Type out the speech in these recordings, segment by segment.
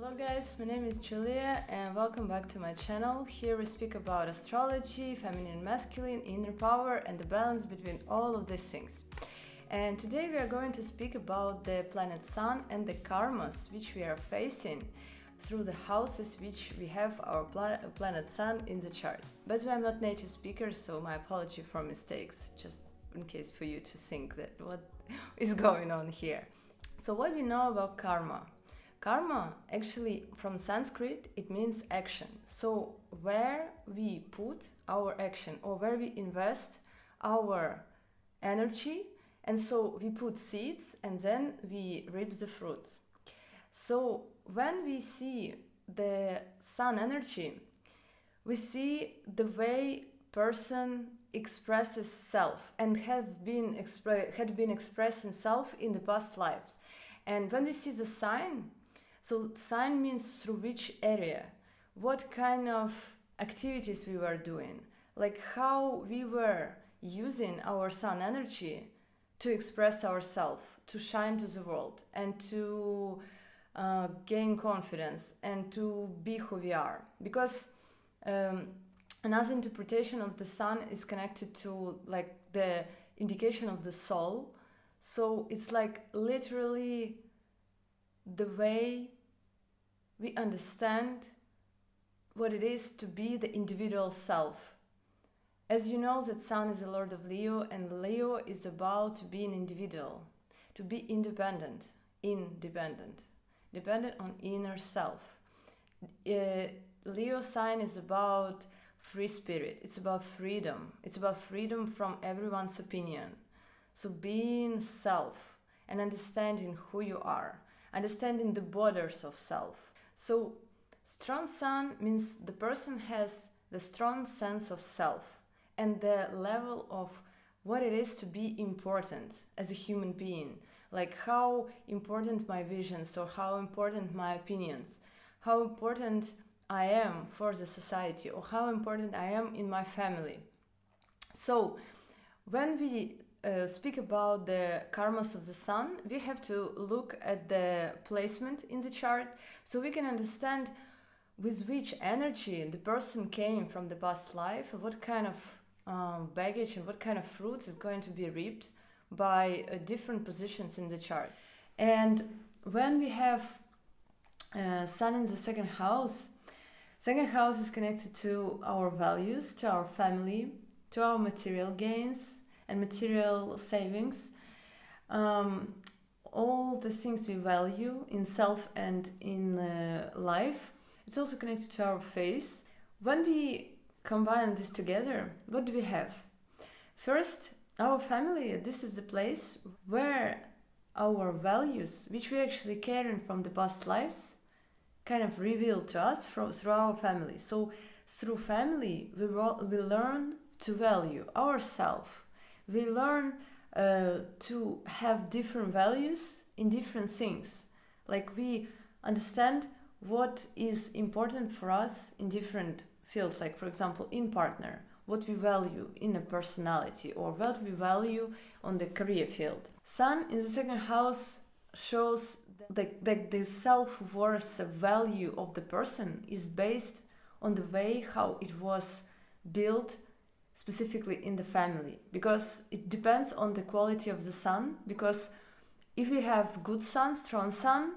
Hello guys, my name is Julia and welcome back to my channel. Here we speak about astrology, feminine and masculine, inner power and the balance between all of these things. And today we are going to speak about the planet Sun and the karmas which we are facing through the houses which we have our planet Sun in the chart. By the way, I'm not native speaker, so my apology for mistakes, just in case for you to think that what is going on here. So what we know about karma? Karma, actually, from Sanskrit, it means action. So where we put our action or where we invest our energy, and so we put seeds and then we reap the fruits. So when we see the sun energy, we see the way person expresses self and had been expressing self in the past lives. And when we see the sign, so sign means through which area, what kind of activities we were doing, like how we were using our sun energy to express ourselves, to shine to the world, and to gain confidence, and to be who we are. Because another interpretation of the sun is connected to like the indication of the soul. So it's like literally the way we understand what it is to be the individual self. As you know, that Sun is the Lord of Leo, and Leo is about to be an individual, to be independent, dependent on inner self. Leo sign is about free spirit, it's about freedom from everyone's opinion. So being self and understanding who you are, understanding the borders of self. So strong sun means the person has the strong sense of self and the level of what it is to be important as a human being, like how important my visions or how important my opinions, how important I am for the society or how important I am in my family. So when we speak about the karmas of the sun, we have to look at the placement in the chart so we can understand with which energy the person came from the past life, what kind of baggage and what kind of fruits is going to be reaped by different positions in the chart. And when we have sun in the second house is connected to our values, to our family, to our material gains and material savings, all the things we value in self and in life. It's also connected to our faith. When we combine this together, what do we have? First, our family. This is the place where our values, which we actually carry from the past lives, kind of revealed to us through our family. So through family, we learn to value ourselves. We learn to have different values in different things. Like we understand what is important for us in different fields. Like for example, in partner, what we value in a personality or what we value on the career field. Sun in the second house shows that the self-worth value of the person is based on the way how it was built specifically in the family, because it depends on the quality of the sun. Because if we have good sun, strong sun,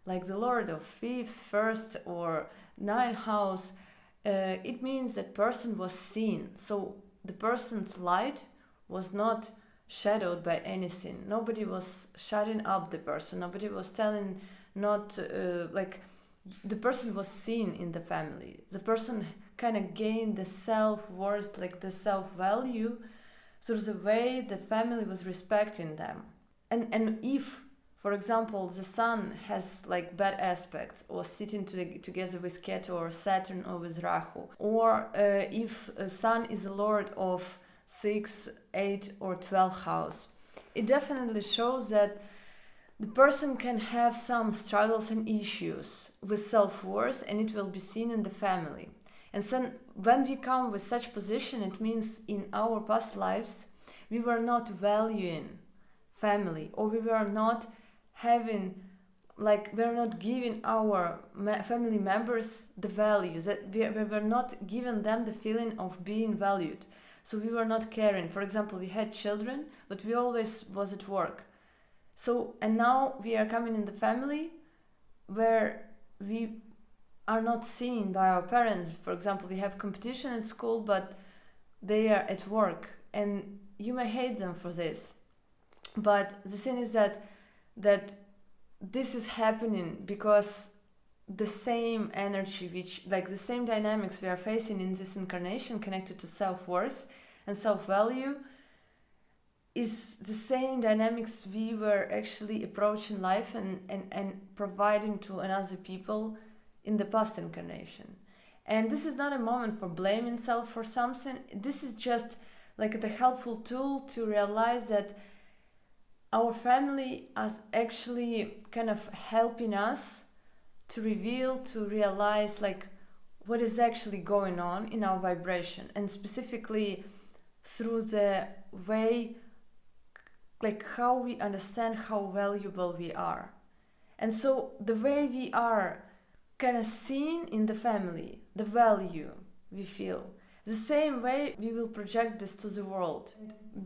like the Lord of Fifth, First or Ninth house, it means that person was seen. So the person's light was not shadowed by anything. Nobody was shutting up the person. Nobody was telling not like the person was seen in the family. The person kind of gained the self-worth, like the self-value, through the way the family was respecting them. And if, for example, the sun has like bad aspects or sitting together with Ketu or Saturn or with Rahu, or if sun is the lord of 6, 8 or 12 house, it definitely shows that the person can have some struggles and issues with self-worth, and it will be seen in the family. And so when we come with such position, it means in our past lives we were not valuing family, or we were not having like we're not giving our family members the values, that we were not giving them the feeling of being valued. So we were not caring. For example, we had children, but we always was at work. So, and now we are coming in the family where we are not seen by our parents. For example, we have competition at school, but they are at work, and you may hate them for this. But the thing is that this is happening because the same energy, which like the same dynamics we are facing in this incarnation connected to self-worth and self-value, is the same dynamics we were actually approaching life and providing to another people in the past incarnation. And this is not a moment for blaming self for something. This is just like the helpful tool to realize that our family is actually kind of helping us to reveal, to realize like what is actually going on in our vibration, and specifically through the way like how we understand how valuable we are. And so the way we are kind of seen in the family, the value we feel, the same way we will project this to the world,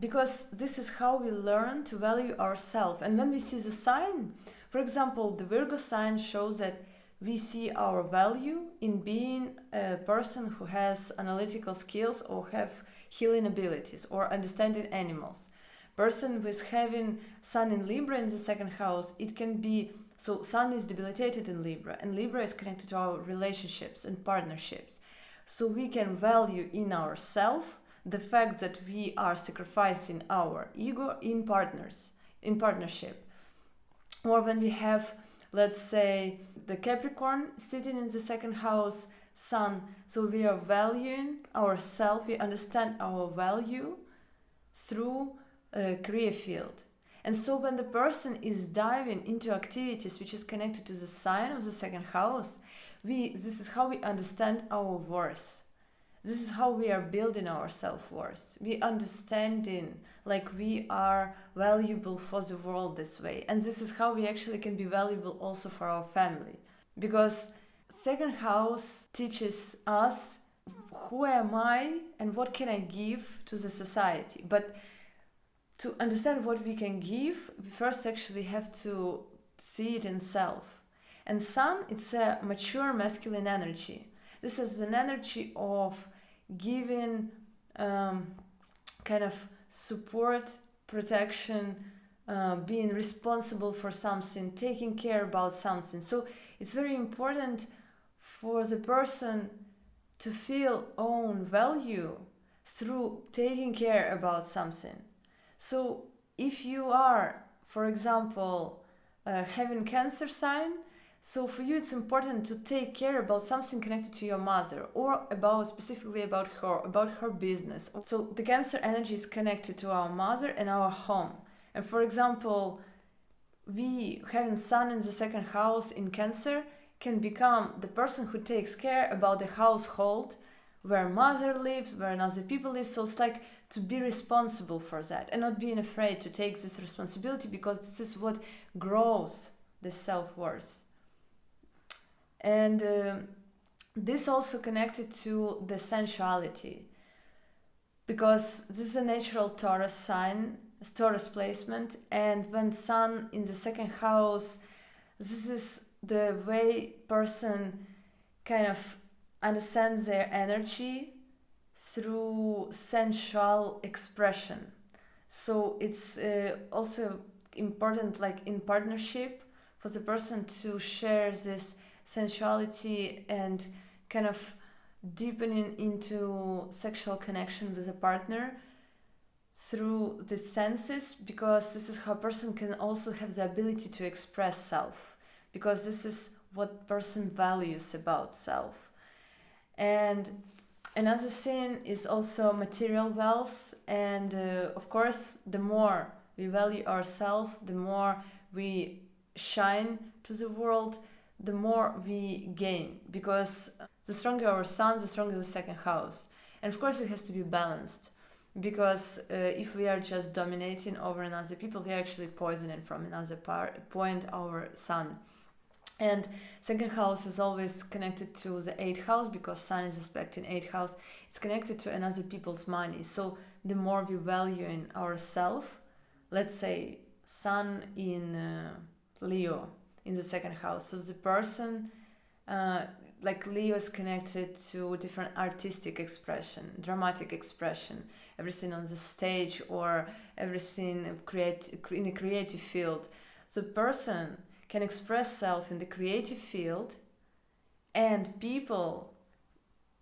because this is how we learn to value ourselves. And when we see the sign, for example, the Virgo sign shows that we see our value in being a person who has analytical skills or have healing abilities or understanding animals. Person with having Sun in Libra in the second house, it can be, so Sun is debilitated in Libra, and Libra is connected to our relationships and partnerships. So we can value in ourselves the fact that we are sacrificing our ego in partnership. Or when we have, let's say, the Capricorn sitting in the second house, Sun, so we are valuing ourselves, we understand our value through a career field. And so when the person is diving into activities which is connected to the sign of the second house, this is how we understand our worth. This is how we are building our self-worth. We understanding like we are valuable for the world this way. And this is how we actually can be valuable also for our family. Because second house teaches us who am I and what can I give to the society. But to understand what we can give, we first actually have to see it in self. And Sun, it's a mature masculine energy. This is an energy of giving kind of support, protection, being responsible for something, taking care about something. So it's very important for the person to feel own value through taking care about something. So if you are, for example, having Cancer sign, so for you it's important to take care about something connected to your mother, or specifically about her business. So the Cancer energy is connected to our mother and our home. And for example, we having Sun in the second house in Cancer can become the person who takes care about the household where mother lives, where other people live. So it's like to be responsible for that and not being afraid to take this responsibility, because this is what grows the self-worth. And this also connected to the sensuality, because this is a natural Taurus sign, Taurus placement, and when Sun in the second house, this is the way person kind of understands their energy through sensual expression. So it's also important, like in partnership, for the person to share this sensuality and kind of deepening into sexual connection with a partner through the senses, because this is how a person can also have the ability to express self, because this is what person values about self. And another thing is also material wealth, and of course the more we value ourselves, the more we shine to the world, the more we gain, because the stronger our Sun, the stronger the second house. And of course it has to be balanced, because if we are just dominating over another people, we are actually poisoning from another point our Sun. And second house is always connected to the eighth house, because Sun is aspect in eighth house. It's connected to another people's money. So the more we value in ourselves, let's say Sun in Leo in the second house. So the person, like Leo, is connected to different artistic expression, dramatic expression, everything on the stage or everything in the creative field. So person can express self in the creative field, and people,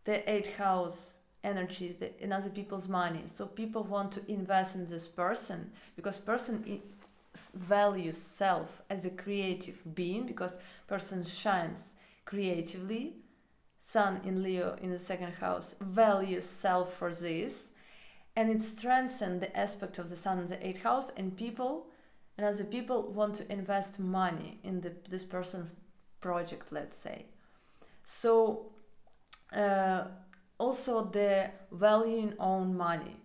the eighth house energy in other people's money. So people want to invest in this person, because person values self as a creative being, because person shines creatively. Sun in Leo in the second house values self for this, and it strengthens the aspect of the Sun in the eighth house, and people and other people want to invest money in this person's project, let's say. So also the valuing own money,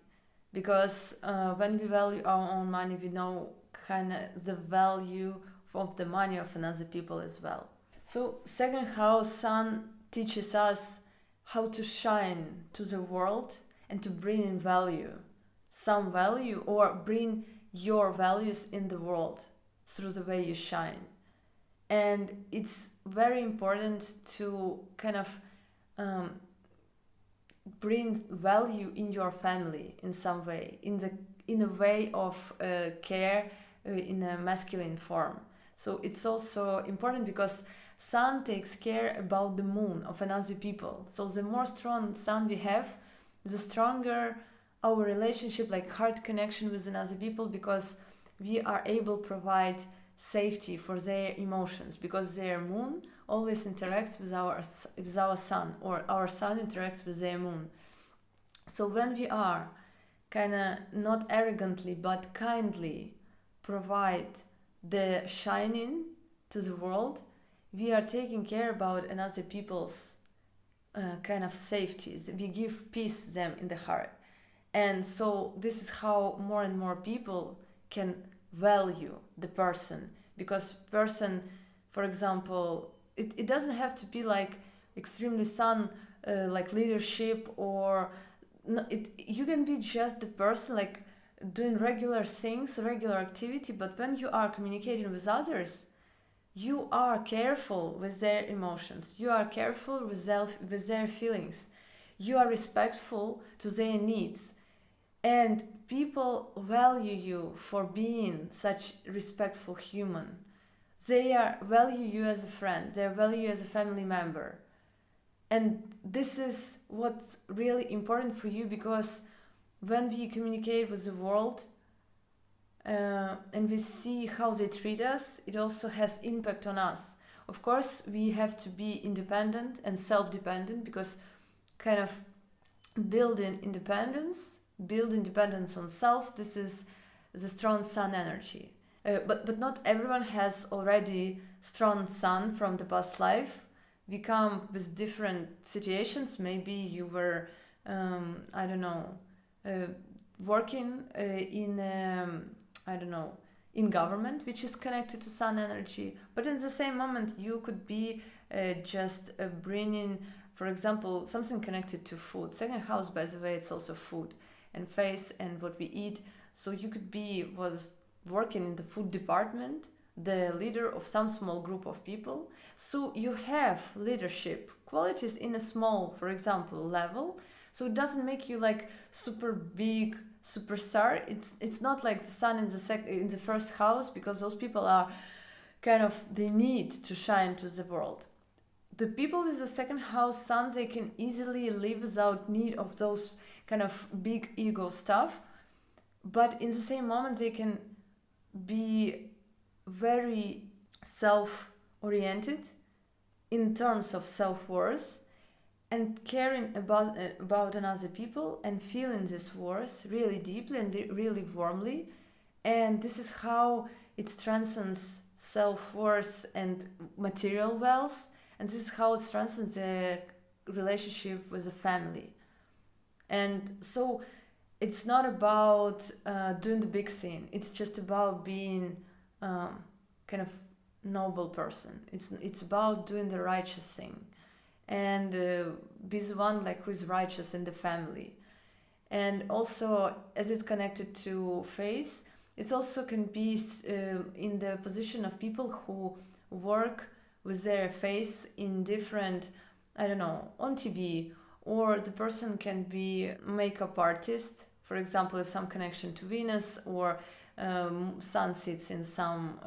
because when we value our own money, we know kind of the value of the money of another people as well. So second house Sun teaches us how to shine to the world and to bring in value, some value, or bring your values in the world through the way you shine. And it's very important to kind of bring value in your family in some way, in a way of care in a masculine form. So it's also important because Sun takes care about the moon of another people. So the more strong Sun we have, the stronger our relationship, like heart connection with another people, because we are able to provide safety for their emotions, because their moon always interacts with our Sun, or our Sun interacts with their moon. So when we are kind of not arrogantly but kindly provide the shining to the world, we are taking care about another people's kind of safety. We give peace them in the heart. And so this is how more and more people can value the person, because person, for example, it doesn't have to be like extremely Sun like leadership, or you can be just the person like doing regular things, regular activity, but when you are communicating with others, you are careful with their emotions, you are careful with their feelings, you are respectful to their needs, and people value you for being such respectful human. They value you as a friend, they value you as a family member. And this is what's really important for you, because when we communicate with the world and we see how they treat us, it also has impact on us. Of course, we have to be independent and self-dependent, because kind of building independence on self, this is the strong Sun energy. But not everyone has already strong Sun from the past life. We come with different situations. Maybe you were, working in government, which is connected to Sun energy. But in the same moment, you could be just bringing, for example, something connected to food. Second house, by the way, it's also food and face and what we eat. So you could was working in the food department, the leader of some small group of people. So you have leadership qualities in a small, for example, level. So it doesn't make you like super big superstar. It's not like the Sun in the first house, because those people are kind of, they need to shine to the world. The people with the second house Sun, they can easily live without need of those kind of big ego stuff, but in the same moment they can be very self-oriented in terms of self-worth, and caring about another people, and feeling this worth really deeply and really warmly. And this is how it strengthens self-worth and material wealth, and this is how it strengthens the relationship with the family. And so it's not about doing the big thing, it's just about being kind of noble person. It's about doing the righteous thing, and be the one like who is righteous in the family. And also, as it's connected to face, it also can be in the position of people who work with their face in different, I don't know, on TV, or the person can be makeup artist, for example, with some connection to Venus, or sun sits in some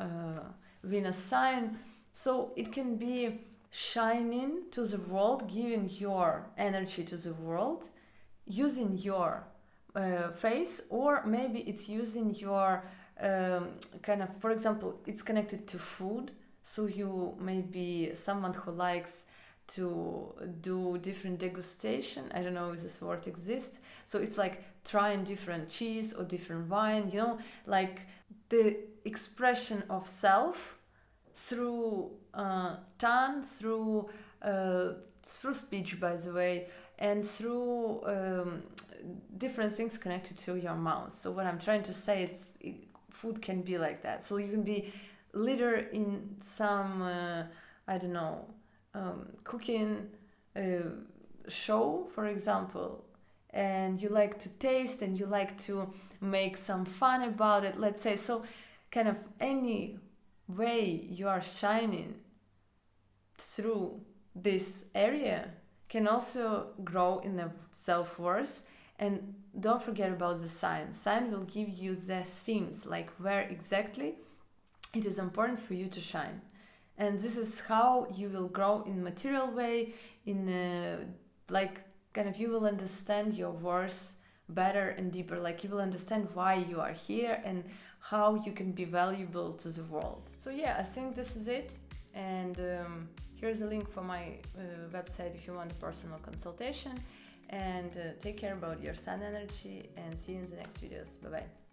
Venus sign. So it can be shining to the world, giving your energy to the world, using your face, or maybe it's using your kind of, for example, it's connected to food. So you may be someone who likes to do different degustation. I don't know if this word exists. So it's like trying different cheese or different wine, like the expression of self through tongue, through speech, by the way, and through different things connected to your mouth. So what I'm trying to say is food can be like that. So you can be leader in some, I don't know, cooking show, for example, and you like to taste and you like to make some fun about it, let's say. So kind of any way you are shining through this area can also grow in the self-worth. And don't forget about the sign. Sign will give you the themes, like where exactly it is important for you to shine. And this is how you will grow in material way, in like kind of you will understand your worth better and deeper. Like you will understand why you are here and how you can be valuable to the world. So yeah, I think this is it. And here's a link for my website if you want a personal consultation. And take care about your sun energy, and see you in the next videos. Bye bye.